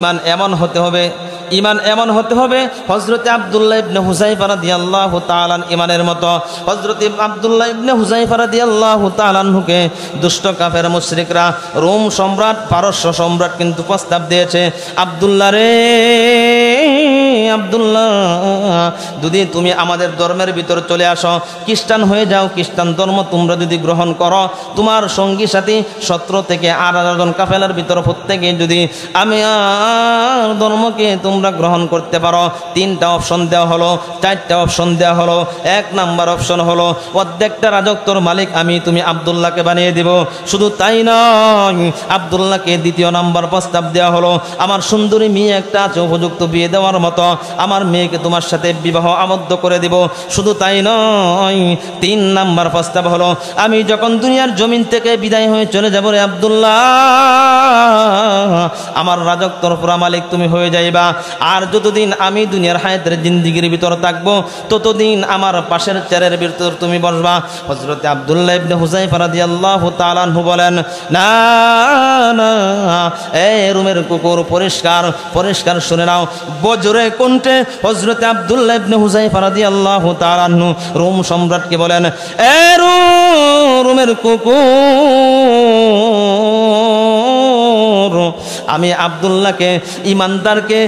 ইমান এমন হতে হবে হযরতে আব্দুল্লাহ ইবনে হুযায়ফা রাদিয়াল্লাহু তাআলা ইমানের মতো। হযরতে আব্দুল্লাহ ইবনে হুযায়ফা রাদিয়াল্লাহু তাআলা আনহুকে দুষ্ট কাফের মুশরিকরা রোম সম্রাট পারস্য সম্রাট কিন্তু প্রস্তাব দিয়েছে, আব্দুল্লাহ রে আব্দুল্লাহ, যদি তুমি আমাদের ধর্মের ভিতর চলে আসো, খ্রিস্টান হয়ে যাও, খ্রিস্টান ধর্ম তোমরা যদি গ্রহণ করো, তোমার সঙ্গী সাথী 17 থেকে 18 জন কাফেলার ভিতর প্রত্যেকে যদি আমি ধর্মকে তোমরা গ্রহণ করতে পারো, 3টা অপশন দেওয়া হলো, 4টা অপশন দেওয়া হলো। 1 নাম্বার অপশন হলো অর্ধেকটা রাজত্বর মালিক আমি তুমি আব্দুল্লাহকে বানিয়ে দিব। শুধু তাই নয়, আব্দুল্লাহকে 2য় নাম্বার প্রস্তাব দেওয়া হলো, আমার সুন্দরী মেয়ে একটা আছে উপযুক্ত বিয়ে দেওয়ার মতো, আমার মেয়েকে তোমার সাথে বিবাহ আবদ্ধ করে দিব। শুধু তাই নয়, 3 নাম্বার প্রস্তাব হলো আমি যখন দুনিয়ার জমিন থেকে বিদায় হয়ে চলে যাব রে আব্দুল্লাহ, আমার রাজত্বর পুরা মালিক তুমি হয়ে যাইবা। আর যতদিন আমি দুনিয়ার হায়াতের জিন্দেগির ভিতর থাকবো ততদিন আমার পাশের চেয়ারের ভিতর তুমি বসবা। হযরত আব্দুল্লাহ ইবনে হুযায়ফা রাদিয়াল্লাহু তাআলা আনহু বলেন, না না, এই রুমের কুকুর পরিষ্কার পরিষ্কার শুনে নাও। বজ্রে কণ্ঠে হযরত আব্দুল্লাহ ইবনে হুযায়ফা রাদিয়াল্লাহু তাআলা আনহু রোম সম্রাটকে বলেন, এ রোমের কুকুর, আমি আব্দুল্লাহকে ইমানদারকে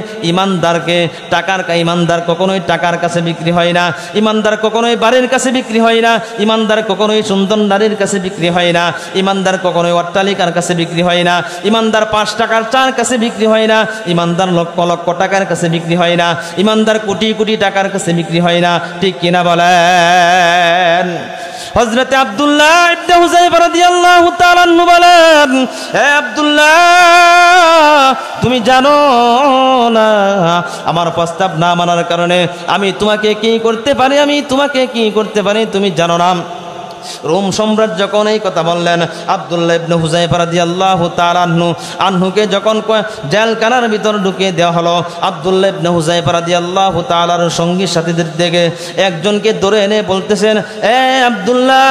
ইমানদার কখনোই টাকার কাছে বিক্রি হয় না, ইমানদার কখনোই বাড়ির কাছে বিক্রি হয় না, ইমানদার কখনোই সুন্দর নারীর কাছে বিক্রি হয় না, ইমানদার কখনোই অট্টালিকার কাছে বিক্রি হয় না, ইমানদার 5 টাকার চার কাছে বিক্রি হয় না, ইমানদার লক্ষ লক্ষ টাকার কাছে বিক্রি হয় না, ইমানদার কোটি কোটি টাকার কাছে বিক্রি হয় না। ঠিক কিনা বলেন? হযরত আব্দুল্লাহ ইবনে হুযায়ফা রাদিয়াল্লাহু তাআলা আনহু বলেন, হে আব্দুল্লাহ, তুমি জানো না আমার প্রস্তাব না মানার কারণে আমি তোমাকে কি করতে পারি, তুমি জানো না। রোম সম্রাট যখন এই কথা বললেন, আব্দুল্লাহ ইবনে হুযায়ফা রাদিয়াল্লাহু তাআলা আনহুকে যখন জেলখানার ভিতর ঢুকিয়ে দেওয়া হলো, আব্দুল্লাহ ইবনে হুযায়ফা রাদিয়াল্লাহু তাআলার সঙ্গী সাথীদের দিকে একজনকে ধরে এনে বলতেছেন, এ আব্দুল্লাহ,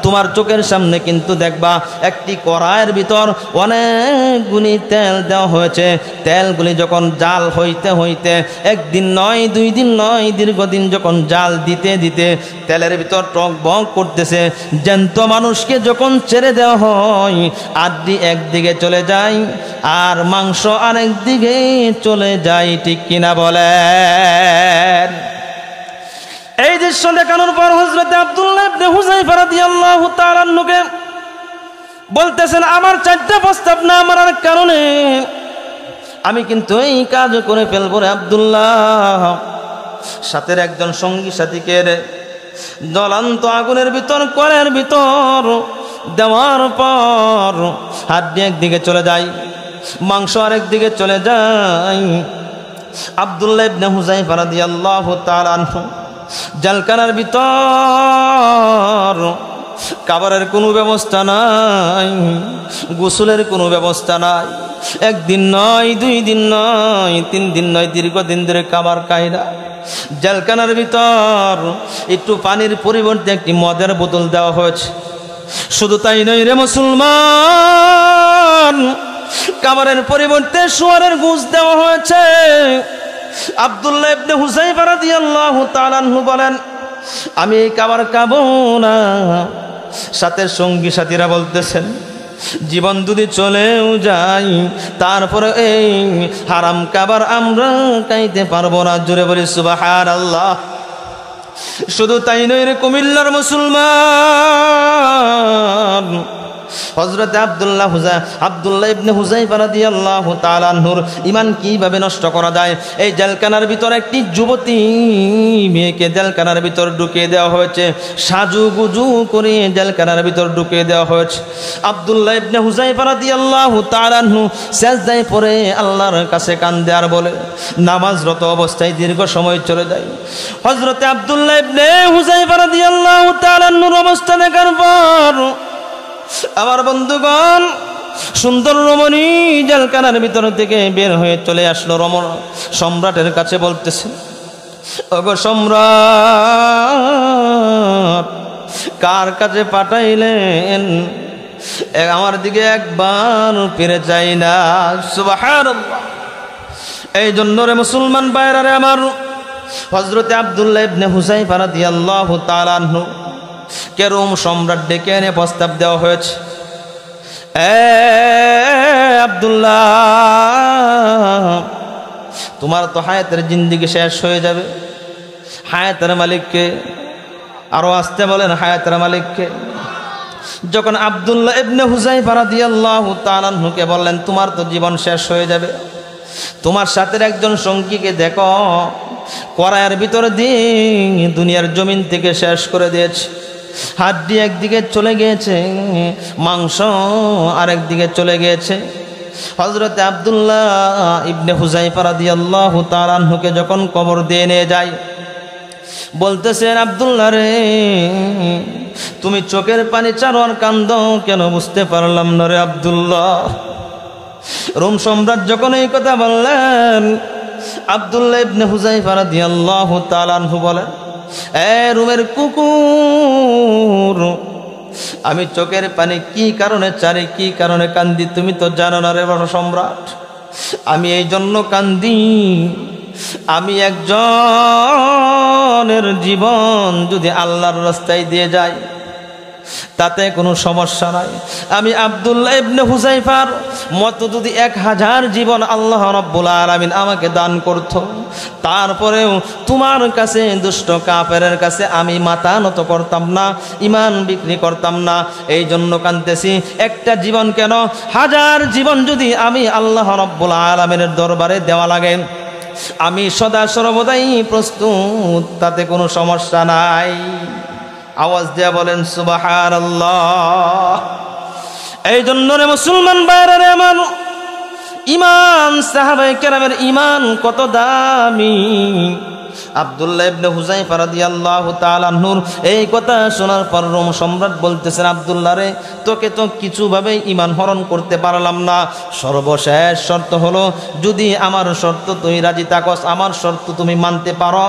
তোমার চোখের সামনে কিন্তু দেখবা একটি কড়াইয়ের ভিতর অনেকগুলি তেল দেওয়া হয়েছে। তেলগুলি যখন জাল হইতে হইতে 1 দিন নয় 2 দিন নয় দীর্ঘদিন যখন জাল দিতে দিতে তেলের ভিতর টক বক করতেছে, জ্যান্ত মানুষকে যখন ছেড়ে দেওয়া হয় আড্ডি একদিকে চলে যায় আর মাংস আরেক দিকে চলে যায়। ঠিক কিনা বলেন? এই দৃশ্য দেখানোর পর হযরত আব্দুল্লাহ ইবনে হুযায়ফা রাদিয়াল্লাহু তাআলা আনহুকে বলতেছেন, আমার 4টা প্রস্তাব না মানার কারণে আমি কিন্তু এই কাজ করে ফেলবো রে আব্দুল্লাহ। সাথের একজন সঙ্গী সাথীকে জ্বলন্ত আগুনের ভিতর কড়াইয়ের ভিতর দেওয়ার পর হাড্ডি একদিকে চলে যায়, মাংস আরেক দিকে চলে যায়। আব্দুল্লাহ ইবনে হুযায়ফা রাদিয়াল্লাহু তাআলা আনহু জেলখানার ভিতর খাবারের কোনো ব্যবস্থা নাই, গোসলের কোনো ব্যবস্থা নাই। 1 দিন নয় 2 দিন নয় 3 দিন নয় দীর্ঘদিন ধরে খাবার খায় না। জেলখানার ভিতর একটু পানির পরিবর্তে একটি মদের বোতল দেওয়া হয়েছে। শুধু তাই নয় রে মুসলমান, খাবারের পরিবর্তে শুয়োরের গোশত দেওয়া হয়েছে। আব্দুল্লাহ ইবনে হুযায়ফা রাদিয়াল্লাহু তাআলা আনহু বলেন, আমি এই খাবার খাবো না। সাথে সঙ্গী সাথীরা বলতেছেন, জীবন যদি চলেও যাই তারপরে এই হারাম খাবার আমরা খাইতে পারবো না। জোরে বলি সুবহানাল্লাহ। শুধু তাই নয় রে কুমিল্লার মুসলমান, হযরত আব্দুল্লাহ ইবনে হুযায়ফা রাদিয়াল্লাহু তাআলা আনহুর ঈমান কিভাবে নষ্ট করা যায়। এই জেলখানার ভিতর একটি যুবতী মেয়েকে জেলখানার ভিতর ঢুকিয়ে দেওয়া হয়েছে, সাজুগুজু করে জেলখানার ভিতর ঢুকিয়ে দেওয়া হয়েছে। আব্দুল্লাহ ইবনে হুযায়ফা রাদিয়াল্লাহু তাআলা আনহু সিজদায় পড়ে আল্লাহর কাছে কান্দে আর বলে, নামাজরত অবস্থায় দীর্ঘ সময় চলে যায়। হযরত আব্দুল্লাহ ইবনে হুযায়ফা রাদিয়াল্লাহু তাআলা আনহুর অবস্থা দেখার পর আমার বন্ধুগণ, সুন্দর রমণী জেলখানার ভিতর থেকে বের হয়ে চলে আসলো সম্রাটের কাছে, বলতেছে, ওগো সম্রাট, কার কাছে পাঠাইলেন? আমার দিকে একবার ফিরে চাই না। সুবহানাল্লাহ। এই জন্য রে মুসলমান ভাইরা রে আমার, হযরতে আব্দুল্লাহ ইবনে হুযায়ফা রাদিয়াল্লাহু তাআলা আনহু কে রোম সম্রাট ডেকে এনে প্রস্তাব দেওয়া হয়েছে, এ আব্দুল্লাহ, তোমার তো হায়াতের জিন্দেগি শেষ হয়ে যাবে। হায়াতের মালিককে, আরো আসতে বলেন হায়াতের মালিককে। যখন আব্দুল্লাহ ইবনে হুযায়ফা রাদিয়াল্লাহু তাআলা আনহুকে বললেন তোমার তো জীবন শেষ হয়ে যাবে, তোমার সাথে একজন সঙ্গীকে দেখো, কড়াইয়ের ভিতরে দিয়ে দুনিয়ার জমিন থেকে শেষ করে দিয়েছে। হাড্ডি একদিকে চলে গিয়েছে, মাংস আরেকদিকে চলে গিয়েছে। হযরতে আব্দুল্লাহ ইবনে হুযায়ফা রাদিয়াল্লাহু তাআলা আনহুকে যখন কবর দিয়ে নিয়ে যায়, বলতেছেন আব্দুল্লাহ রে, তুমি চোখের পানি ছাড়ো আর কান্দো কেন, বুঝতে পারলাম না রে আব্দুল্লাহ। রোম সম্রাট যখন এই কথা বললেন, আব্দুল্লাহ ইবনে হুযায়ফা রাদিয়াল্লাহু তাআলা আনহু বলেন, এ রোমের কুকুর, আমি চোখের পানি কি কারণে ছাড়ি, কি কারণে কান্দি তুমি তো জানো না রে বড় সম্রাট। আমি এই জন্য কান্দি, আমি একজনের জীবন যদি আল্লাহর রাস্তায় দিয়ে যায় তাতে কোনো সমস্যা নাই। আমি আব্দুল্লাহ ইবনে হুযায়ফার মতো যদি 1000 জীবন আল্লাহ রাব্বুল আলামিন আমাকে দান করত, তারপরেও তোমার কাছে দুষ্ট কাফেরের কাছে আমি মাথা নত করতাম না, ঈমান বিক্রি করতাম না। এই জন্য কাঁদতেছি। একটা জীবন কেন, 1000 জীবন যদি আমি আল্লাহ রাব্বুল আলামিনের দরবারে দেওয়া লাগে, আমি সদা সর্বদাই প্রস্তুত, তাতে কোনো সমস্যা নাই। আওয়াজ দেয়া বলেন সুবহানাল্লাহ। এই জন্য রে মুসলমান ভাইরা রে আমার, ঈমান, সাহাবায়ে কেরামের ঈমান কত দামি। আব্দুল্লাহ ইবনে হুযায়ফা রাদিয়াল্লাহু তাআলা আনহুর এই কথা শোনার পর রোম সম্রাট বলতেছেন, আব্দুল্লাহ রে, তোকে তো কিছুভাবে ঈমান হরণ করতে পারলাম না। সর্বশেষ শর্ত হলো, যদি আমার শর্ত তুই রাজি থাকস, আমার শর্ত তুমি মানতে পারো,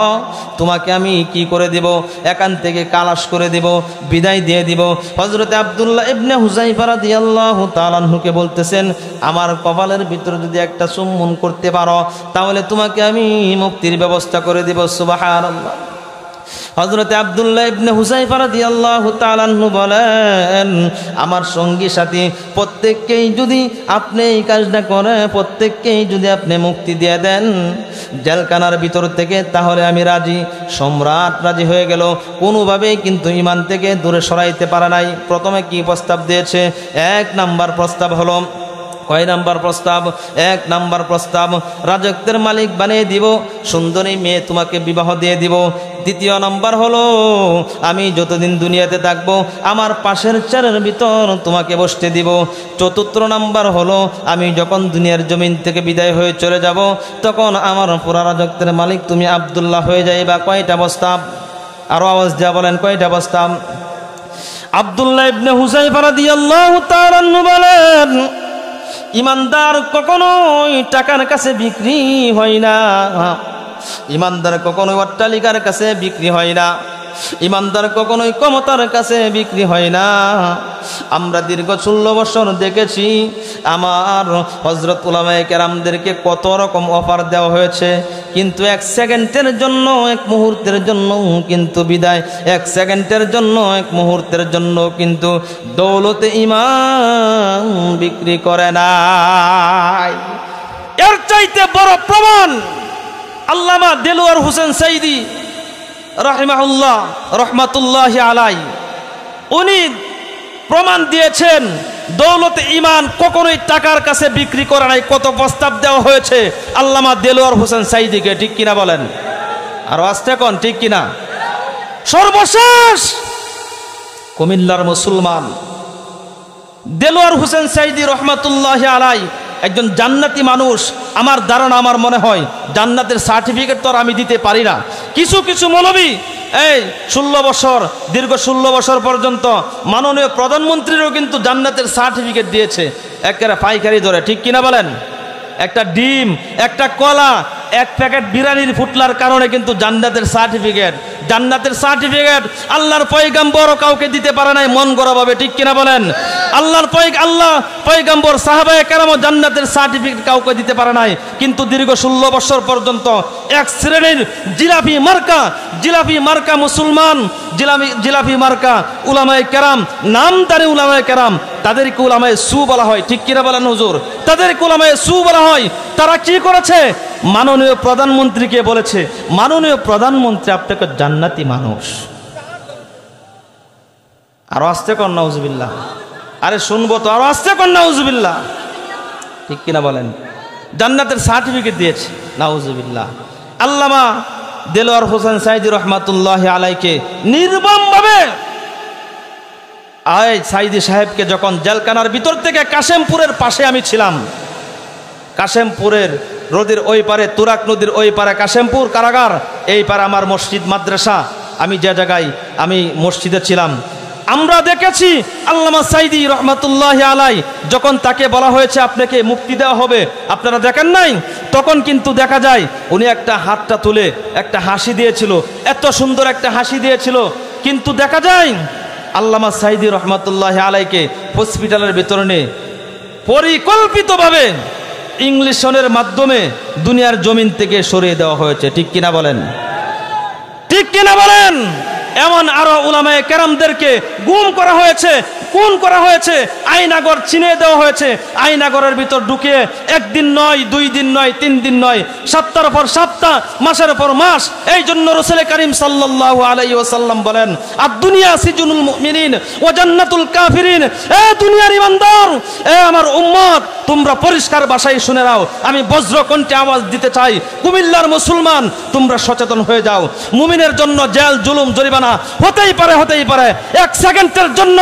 তোমাকে আমি কি করে দেব, এখান থেকে কালাশ করে দেব, বিদায় দিয়ে দিব। হযরতে আব্দুল্লাহ ইবনে হুযায়ফা রাদিয়াল্লাহু তাআলা আনহুকে বলতেছেন, আমার কপালের ভিতরে যদি একটা চুম্বন করতে পারো, তাহলে তোমাকে আমি মুক্তির ব্যবস্থা করে দেব। সুবহানাল্লাহ। হযরতে আব্দুল্লাহ ইবনে হুযায়ফা রাদিয়াল্লাহু তাআলা আনহু বলেন, আমার সঙ্গী সাথী প্রত্যেককেই যদি আপনি এই কাজটা করে, প্রত্যেককেই যদি আপনি মুক্তি দিয়ে দেন জেলখানার ভিতর থেকে, তাহলে আমি রাজি। সম্রাট রাজি হয়ে গেল, কোনোভাবেই কিন্তু ঈমান থেকে দূরে সরাইতে পারে নাই। প্রথমে কি প্রস্তাব দিয়েছে? 1 নাম্বার প্রস্তাব হলো, কয় নাম্বার প্রস্তাব? 1 নাম্বার প্রস্তাব, রাজত্বের মালিক বানিয়ে দিব, সুন্দরী মেয়ে তোমাকে বিবাহ দিয়ে দিব। 2 নাম্বার হলো, আমি যতদিন দুনিয়াতে থাকবো আমার পাশের চেয়ারের ভিতর তোমাকে বসতে দিব। 4 নাম্বার হলো, আমি যখন দুনিয়ার জমিন থেকে বিদায় হয়ে চলে যাব, তখন আমার পুরা রাজত্বের মালিক তুমি আব্দুল্লাহ হয়ে যাইবা। কয়টা প্রস্তাব? আরো আওয়াজ দেওয়া বলেন, কয়টা প্রস্তাব? আব্দুল্লাহ ইবনে হুযায়ফা রাদিয়াল্লাহু তাআলা আনহু বলেন, ইমানদার কখনোই টাকার কাছে বিক্রি হয় না, ইমানদার কখনোই অট্টালিকার কাছে বিক্রি হয় না, ইমানদার কখনোই ক্ষমতার কাছে বিক্রি হয় না। আমরা দীর্ঘ 16 বছর দেখেছি আমার হযরত উলামায়ে কেরামদেরকে কত রকম অফার দেওয়া হয়েছে, কিন্তু 1 সেকেন্ডের জন্য, 1 মুহূর্তের জন্য কিন্তু বিদায়, 1 সেকেন্ডের জন্য, 1 মুহূর্তের জন্য কিন্তু দৌলতে ঈমান বিক্রি করে নাই। এর চাইতে বড় প্রমাণ আল্লামা দেলোয়ার হোসেন সাইদি রাহিমাহুল্লাহ রহমাতুল্লাহি আলাই, উনি প্রমাণ দিয়েছেন দৌলতে ঈমান কখনোই টাকার কাছে বিক্রি করে নাই। কত প্রস্তাব দেওয়া হয়েছে আল্লামা দেলোয়ার হোসেন সাইদিকে, ঠিক কিনা বলেন? আর আস্তে কোন ঠিক কিনা? সর্বশেষ কুমিল্লার মুসলমান দেলোয়ার হোসেন সাইদি রহমাতুল্লাহি আলাই একজন জান্নাতি মানুষ। আমার ধারণা, আমার মনে হয় জান্নাতের সার্টিফিকেট তো আর আমি দিতে পারি না। কিছু কিছু মৌলবী এই 16 বছর, দীর্ঘ 16 বছর পর্যন্ত মাননীয় প্রধানমন্ত্রীরও কিন্তু জান্নাতের সার্টিফিকেট দিয়েছে, একেবারে পাইকারি ধরে, ঠিক কিনা বলেন? একটা ডিম, একটা কলা, এক প্যাকেট বিরিয়ানির ফুটলার কারণে কিন্তু জান্নাতের সার্টিফিকেট আল্লাহর পয়গম্বর কাউকে দিতে পারে নাই মন গড়া ভাবে, ঠিক কিনা বলেন? আল্লাহ পয়গম্বর সাহাবায়ে কেরাম জান্নাতের সার্টিফিকেট কাউকে দিতে পারে নাই, কিন্তু দীর্ঘ 16 বছর পর্যন্ত এক শ্রেণীর জিলাপি মার্কা মুসলমান, জিলাপি মার্কা উলামায়ে কেরাম, নামদারি উলামায়ে কেরাম, তাদেরকে উলামায়ে সু বলা হয়, ঠিক কিনা বলেন হুজুর? তাদেরকে উলামায়ে সু বলা হয়। তারা কি করেছে? মাননীয় প্রধানমন্ত্রীকে বলেছে, মাননীয় প্রধানমন্ত্রী আপনাকে জান্নাতি মানুষ। আরো আসতে কর নাউজুবিল্লাহ, আরে শুনবো তো, আরো আসতে কর নাউজুবিল্লাহ, ঠিক কিনা বলেন? জান্নাতের সার্টিফিকেট দিয়েছে, নাউজুবিল্লাহ। আল্লামা দেলোয়ার হোসেন সাইদি রহমাতুল্লাহি আলাইকে নির্মমভাবে সাইদি সাহেবকে যখন জেলখানার ভিতর থেকে, কাশেমপুরের পাশে আমি ছিলাম, কাশেমপুরের নদীর ওই পারে, তুরাক নদীর ওই পারে কাশেমপুর কারাগার, এই পারে আমার মসজিদ মাদ্রাসা, আমি যে জায়গায় আমি মসজিদে ছিলাম, আমরা দেখেছি আল্লামা সাইদি রহমাতুল্লাহি আলাই যখন তাকে বলা হয়েছে আপনাকে মুক্তি দেওয়া হবে, আপনারা দেখেন নাই? তখন কিন্তু দেখা যায় উনি একটা হাতটা তুলে একটা হাসি দিয়েছিল, এত সুন্দর একটা হাসি দিয়েছিল, কিন্তু দেখা যায় আল্লামা সাইদি রহমাতুল্লাহি আলাইকে হসপিটালের ভিতরে নিয়ে পরিকল্পিতভাবে ইংলিশনের মাধ্যমে দুনিয়ার জমিন থেকে সরিয়ে দেওয়া হয়েছে, ঠিক কিনা বলেন? ঠিক কিনা বলেন? এমন আরো উলামায়ে কেরামদেরকে গুম করা হয়েছে, খুন করা হয়েছে, আয়নাগর ছিনিয়ে দেওয়া হয়েছে, আয়নাগরের ভিতর ঢুকিয়ে একদিন নয়, 2 দিন নয়, 3 দিন নয়, সপ্তাহের পর সপ্তাহ, মাসের পর মাস। এই জন্য রাসূল করিম সাল্লাল্লাহু আলাইহি ওয়াসাল্লাম বলেন, আদ-দুনিয়া সিজনুল মুমিনিন ওয়া জান্নাতুল কাফিরিন। এ দুনিয়ার ইমানদার, এ আমার উম্মত, তোমরা পরিষ্কার ভাষায় শুনে নাও, আমি বজ্রকণ্ঠে আওয়াজ দিতে চাই, কুমিল্লার মুসলমান তোমরা সচেতন হয়ে যাও। মুমিনের জন্য জেল, জুলুম, জরিমানা হতেই পারে, 1 সেকেন্ডের জন্য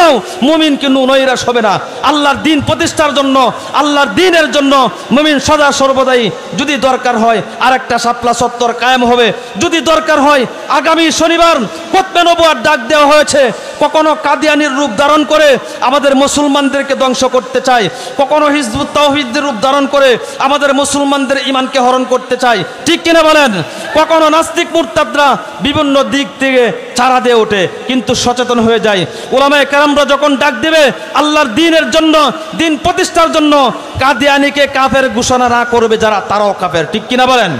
মুমিন কিন্তু নৈরাশ হবে না। আল্লাহর দ্বীন প্রতিষ্ঠার জন্য, আল্লাহর দ্বীনের জন্য মুমিন সদা সর্বদাই, যদি দরকার হয় আরেকটা শাপলা চত্বর কায়েম হবে, যদি দরকার হয় আগামী শনিবার খতমে নবুয়ত ডাক দেওয়া হয়েছে, কখনো কাদিয়ানির রূপ ধারণ করে আমাদের মুসলমানদেরকে ধ্বংস করতে চায়, কখনো হিজবুত তাওহীদের রূপ ধারণ করে আমাদের মুসলমানদের ঈমানকে হরণ করতে চায়, ঠিক কিনা বলেন? কখনো নাস্তিক মুরতাদরা বিভিন্ন দিক থেকে ছাড়া দিয়ে ওঠে, কিন্তু সচেতন হয়ে যায়। উলামায়ে কেরামরা যখন ডাক দিবে আল্লাহর দ্বীনের জন্য, দ্বীন প্রতিষ্ঠার জন্য, কাদিয়ানিকে কাফের ঘোষণা না করবে যারা, তারাও কাফের, ঠিক কিনা বলেন?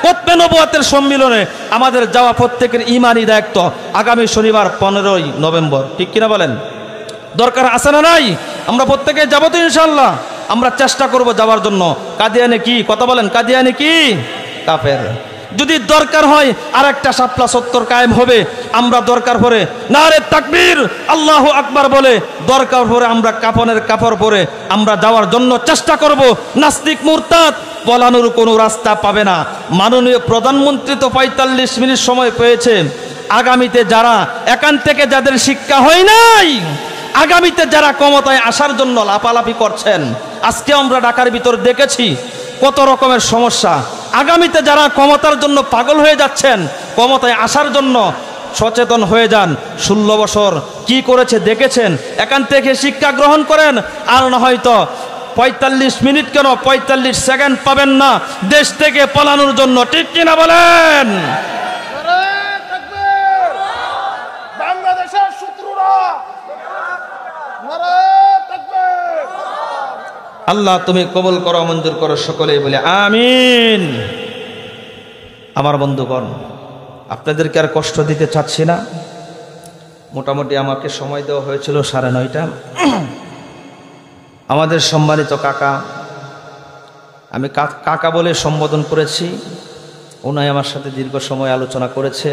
খতমে নবুয়তের সম্মিলনে আমাদের যাওয়া প্রত্যেকের ঈমানি দায়িত্ব। আগামী শনিবার 15ই নভেম্বর, ঠিক কিনা বলেন? দরকার আছে না নাই? আমরা প্রত্যেকে যাবো তো ইনশাআল্লাহ, আমরা চেষ্টা করব যাওয়ার জন্য। কাদিয়ানি কি কথা বলেন? কাদিয়ানি কি? কাফের। যদি দরকার হয় আরেকটা শাপলা চত্বর কায়েম হবে, আমরা দরকার পড়ে নারে তাকবীর আল্লাহু আকবার বলে, দরকার পড়ে আমরা কাফনের কাপড় পরে আমরা যাওয়ার জন্য চেষ্টা করব। নাস্তিক মুরতাদ পলানোর কোনো রাস্তা পাবে না। মাননীয় প্রধানমন্ত্রী তো 45 মিনিট সময় পেয়েছে। আগামীতে যারা এখান থেকে যাদের শিক্ষা হয় নাই, আগামীতে যারা ক্ষমতায় আসার জন্য লাপালাপি করছেন, আজকে আমরা ঢাকার ভিতর দেখেছি কত রকমের সমস্যা। আগামীতে যারা ক্ষমতার জন্য পাগল হয়ে যাচ্ছেন, ক্ষমতায় আসার জন্য সচেতন হয়ে যান। 16 বছর কি করেছে দেখেছেন, এখান থেকে শিক্ষা গ্রহণ করেন। আর না হয়তো 45 মিনিট কেন 45 সেকেন্ড পাবেন না দেশ থেকে পালানোর জন্য, ঠিক কিনা বলেন? বাংলাদেশের শত্রুরা আল্লাহ তুমি কবুল করো, মঞ্জুর করো, সকলেই বলে আমিন। আমার বন্ধুগণ, আপনাদেরকে আর কষ্ট দিতে চাচ্ছি না। মোটামুটি আমাকে সময় দেওয়া হয়েছিল 9:30। আমাদের সম্মানিত কাকা, আমি কাকা বলে সম্বোধন করেছি, উনি আমার সাথে দীর্ঘ সময় আলোচনা করেছে।